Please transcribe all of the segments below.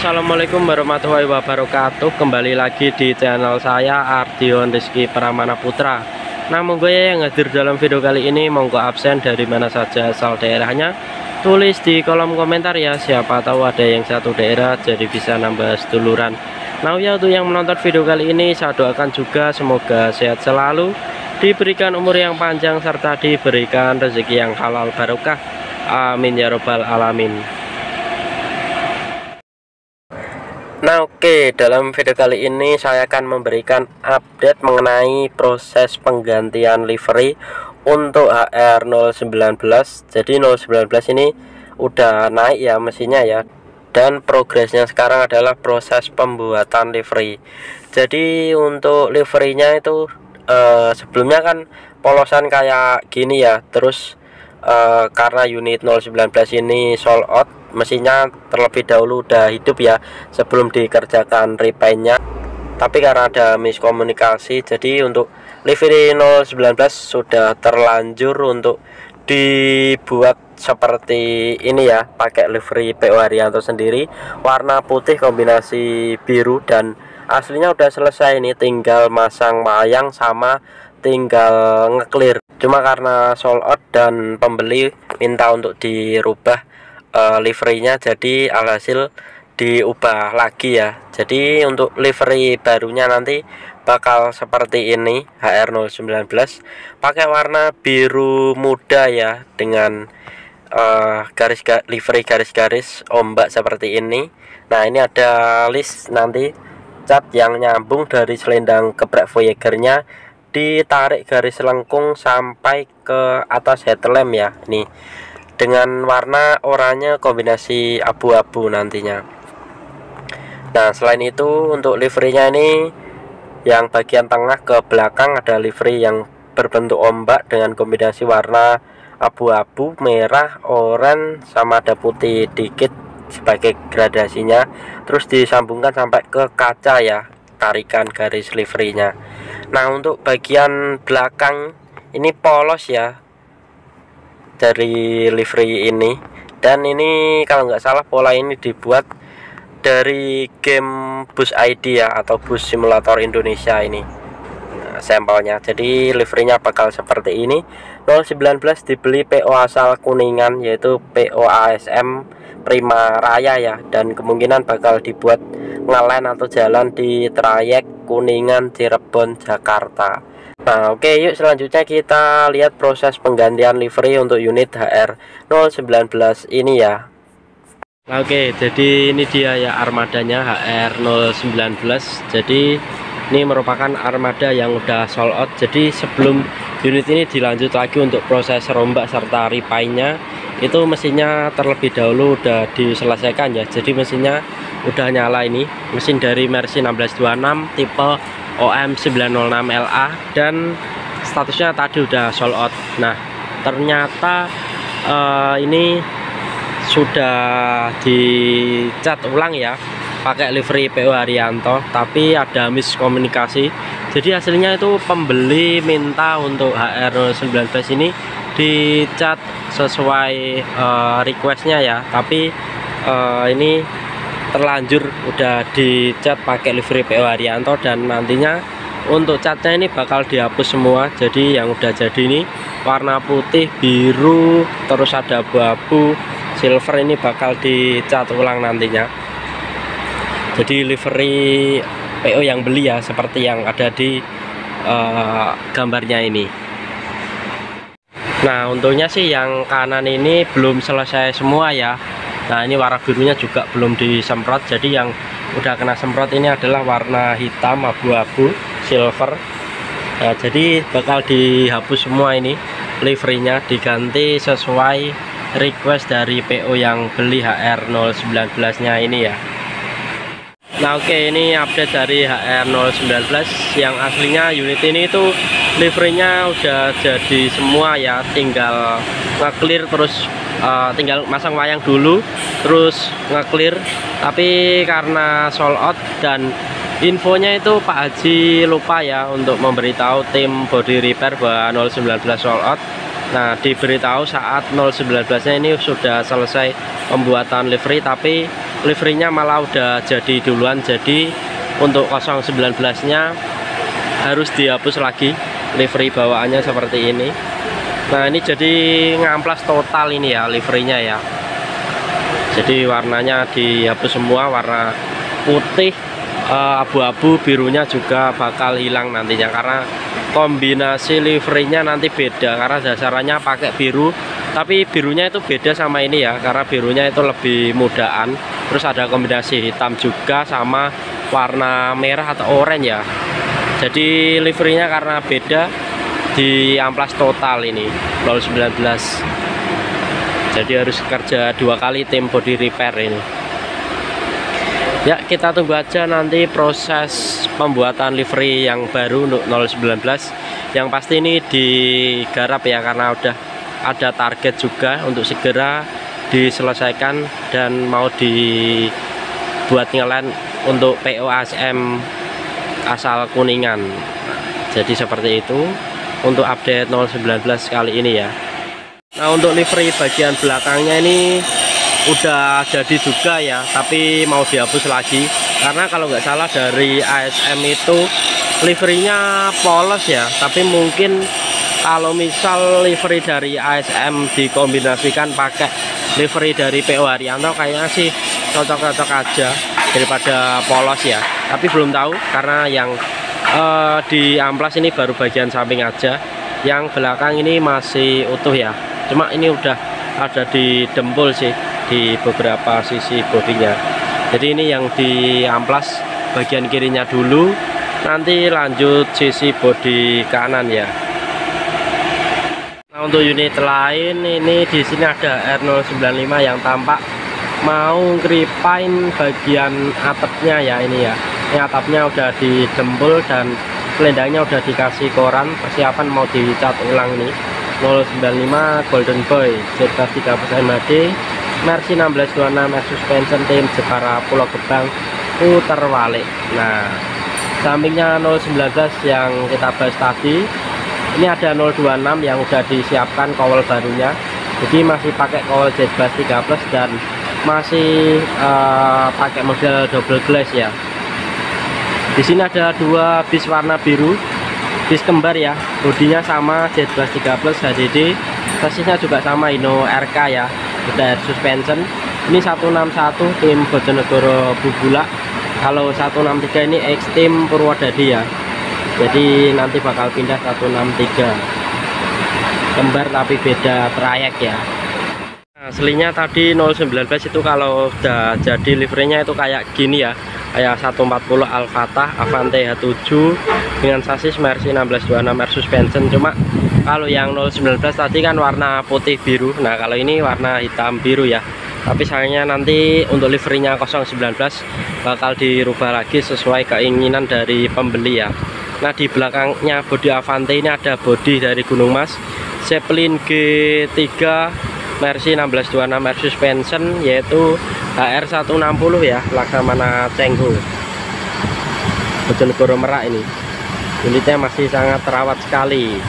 Assalamualaikum warahmatullahi wabarakatuh. Kembali lagi di channel saya Ardion Rizky Pramana Putra. Nah, monggo ya yang hadir dalam video kali ini, monggo absen dari mana saja asal daerahnya, tulis di kolom komentar ya. Siapa tahu ada yang satu daerah jadi bisa nambah seduluran. Nah ya, untuk yang menonton video kali ini, saya doakan juga semoga sehat selalu, diberikan umur yang panjang, serta diberikan rezeki yang halal barokah. Amin ya robbal alamin. Nah oke, dalam video kali ini saya akan memberikan update mengenai proses penggantian livery untuk HR019. Jadi 019 ini udah naik ya mesinnya ya, dan progresnya sekarang adalah proses pembuatan livery. Jadi untuk liverynya itu sebelumnya kan polosan kayak gini ya, terus karena unit 019 ini sold out, mesinnya terlebih dahulu udah hidup ya sebelum dikerjakan repaintnya, tapi karena ada miskomunikasi, jadi untuk livery 019 sudah terlanjur untuk dibuat seperti ini ya, pakai livery PO Haryanto sendiri, warna putih kombinasi biru, dan aslinya udah selesai ini, tinggal masang wayang sama tinggal ngeclear. Cuma karena sold out dan pembeli minta untuk dirubah liverynya, jadi alhasil diubah lagi ya. Jadi untuk livery barunya nanti bakal seperti ini, HR019 pakai warna biru muda ya, dengan livery garis-garis ombak seperti ini. Nah ini ada list nanti cat yang nyambung dari selendang geprek Voyagernya, ditarik garis lengkung sampai ke atas headlamp ya, ini dengan warna oranye kombinasi abu-abu nantinya. Nah selain itu untuk liverynya ini, yang bagian tengah ke belakang ada livery yang berbentuk ombak dengan kombinasi warna abu-abu, merah, oranye, sama ada putih dikit sebagai gradasinya, terus disambungkan sampai ke kaca ya, tarikan garis liverynya. Nah untuk bagian belakang ini polos ya dari livery ini, dan ini kalau nggak salah pola ini dibuat dari game Bus ID ya, atau Bus Simulator Indonesia ini sampelnya. Jadi liverynya bakal seperti ini. 019 dibeli PO asal Kuningan, yaitu PO ASM Prima Raya ya, dan kemungkinan bakal dibuat ngelain atau jalan di trayek Kuningan Cirebon Jakarta. Nah oke, yuk selanjutnya kita lihat proses penggantian livery untuk unit HR019 ini ya. Nah, oke, jadi ini dia ya armadanya HR019. Jadi ini merupakan armada yang udah sold out. Jadi sebelum unit ini dilanjut lagi untuk proses rombak serta repaintnya, itu mesinnya terlebih dahulu udah diselesaikan ya. Jadi mesinnya udah nyala, ini mesin dari Mercy 1626 tipe OM906LA, dan statusnya tadi udah sold out. Nah ternyata ini sudah dicat ulang ya pakai livery PO Haryanto, tapi ada miskomunikasi. Jadi hasilnya itu pembeli minta untuk HR019 ini dicat sesuai requestnya ya, tapi ini terlanjur udah dicat pakai livery PO Haryanto, dan nantinya untuk catnya ini bakal dihapus semua. Jadi yang udah jadi ini warna putih, biru, terus ada abu-abu, silver, ini bakal dicat ulang nantinya. Jadi livery PO yang beli ya, seperti yang ada di gambarnya ini. Nah untungnya sih yang kanan ini belum selesai semua ya. Nah ini warna birunya juga belum disemprot. Jadi yang udah kena semprot ini adalah warna hitam, abu-abu, silver. Nah, jadi bakal dihapus semua ini, liverynya diganti sesuai request dari PO yang beli HR019 nya ini ya. Nah oke, ini update dari HR019. Yang aslinya unit ini itu liverynya udah jadi semua ya, tinggal nge-clear, terus tinggal masang wayang dulu terus nge-clear. Tapi karena sold out dan infonya itu Pak Haji lupa ya untuk memberitahu tim body repair bahwa 019 sold out. Nah diberitahu saat 019 nya ini sudah selesai pembuatan livery, tapi liverynya malah udah jadi duluan. Jadi untuk 019 nya harus dihapus lagi livery bawaannya seperti ini. Nah ini jadi ngamplas total ini ya liverynya ya. Jadi warnanya dihapus semua, warna putih, abu-abu, birunya juga bakal hilang nantinya karena kombinasi liverynya nanti beda, karena dasarnya pakai biru tapi birunya itu beda sama ini ya, karena birunya itu lebih mudaan, terus ada kombinasi hitam juga sama warna merah atau oranye ya. Jadi liverynya karena beda di amplas total ini 019, jadi harus kerja 2 kali tim body repair ini ya. Kita tunggu aja nanti proses pembuatan livery yang baru untuk 019. Yang pasti ini digarap ya, karena udah ada target juga untuk segera diselesaikan dan mau dibuat ngelen untuk PO ASM asal Kuningan. Jadi seperti itu untuk update 019 kali ini ya. Nah untuk livery bagian belakangnya ini udah jadi juga ya, tapi mau dihapus lagi karena kalau nggak salah dari ASM itu liverynya polos ya, tapi mungkin kalau misal livery dari ASM dikombinasikan pakai livery dari PO Haryanto kayaknya sih cocok-cocok aja daripada polos ya, tapi belum tahu karena yang di amplas ini baru bagian samping aja, yang belakang ini masih utuh ya, cuma ini udah ada di dempul sih di beberapa sisi bodinya. Jadi ini yang di amplas bagian kirinya dulu, nanti lanjut sisi bodi kanan ya. Nah untuk unit lain ini di sini ada R095 yang tampak mau ngeripain bagian atapnya ya ini ya. Ini atapnya udah didempul dan selendangnya udah dikasih koran, persiapan mau dicat ulang nih. 095 Golden Boy Z330 MHD Mercy 1626 Air Suspension tim Jepara Pulau Gebang puter walik. Nah sampingnya 019 yang kita bahas tadi, ini ada 026 yang udah disiapkan kawal barunya, jadi masih pakai kawal Z330 dan masih pakai model double glass ya. Di sini ada 2 bis warna biru, bis kembar ya, bodinya sama Z330 HDD, sasisnya juga sama Hino RK ya, udah air suspension. Ini 161 tim Bojonegoro Bubulak, kalau 163 ini X tim Purwodadi ya, jadi nanti bakal pindah 163 kembar tapi beda trayek ya. Nah, aslinya tadi 019 itu kalau udah jadi liverynya itu kayak gini ya, kayak 140 Alfatah Avante H7 dengan sasis Mercy 1626 Air Suspension. Cuma kalau yang 019 tadi kan warna putih biru, nah kalau ini warna hitam biru ya. Tapi sayangnya nanti untuk liverynya 019 bakal dirubah lagi sesuai keinginan dari pembeli ya. Nah di belakangnya bodi Avante ini ada bodi dari Gunung Mas Zeppelin G3 Mercy 1626 Air Suspension, yaitu HR160 ya, Laksamana Cengho Bojonegoro Merak. Ini unitnya masih sangat terawat sekali.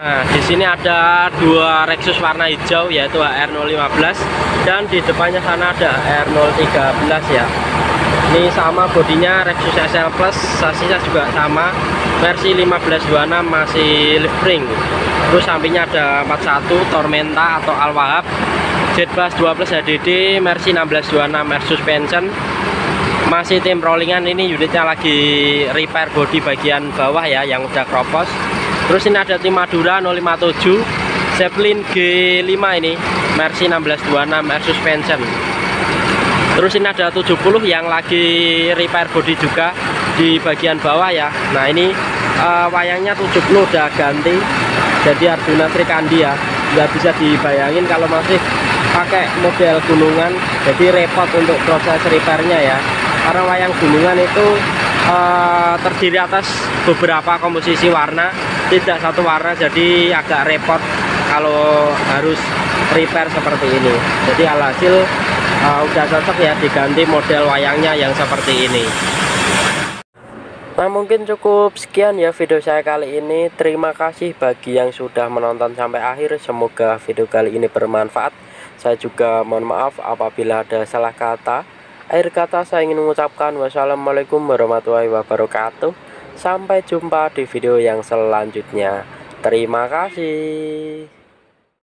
Nah di sini ada 2 Rexus warna hijau yaitu HR015 dan di depannya sana ada HR013 ya. Ini sama bodinya Rexus SL Plus, sasisnya juga sama Mercy 1526 masih lift spring. Terus sampingnya ada 41 Tormenta atau Al Wahab Jet-Bus 12 HDD Mercy 1626 Air Suspension, masih tim rollingan. Ini unitnya lagi repair bodi bagian bawah ya yang udah kropos. Terus ini ada tim Madura 057 Zeppelin G5 ini Mercy 1626 Air Suspension. Terus ini ada 70 yang lagi repair bodi juga di bagian bawah ya. Nah ini wayangnya 70 udah ganti jadi Arjuna Srikandi ya. Nggak bisa dibayangin kalau masih pakai model gunungan, jadi repot untuk proses repairnya ya. Karena wayang gunungan itu terdiri atas beberapa komposisi warna, tidak satu warna, jadi agak repot kalau harus repair seperti ini. Jadi alhasil udah cocok ya diganti model wayangnya yang seperti ini. Nah, mungkin cukup sekian ya video saya kali ini. Terima kasih bagi yang sudah menonton sampai akhir. Semoga video kali ini bermanfaat. Saya juga mohon maaf apabila ada salah kata. Akhir kata saya ingin mengucapkan wassalamualaikum warahmatullahi wabarakatuh. Sampai jumpa di video yang selanjutnya. Terima kasih.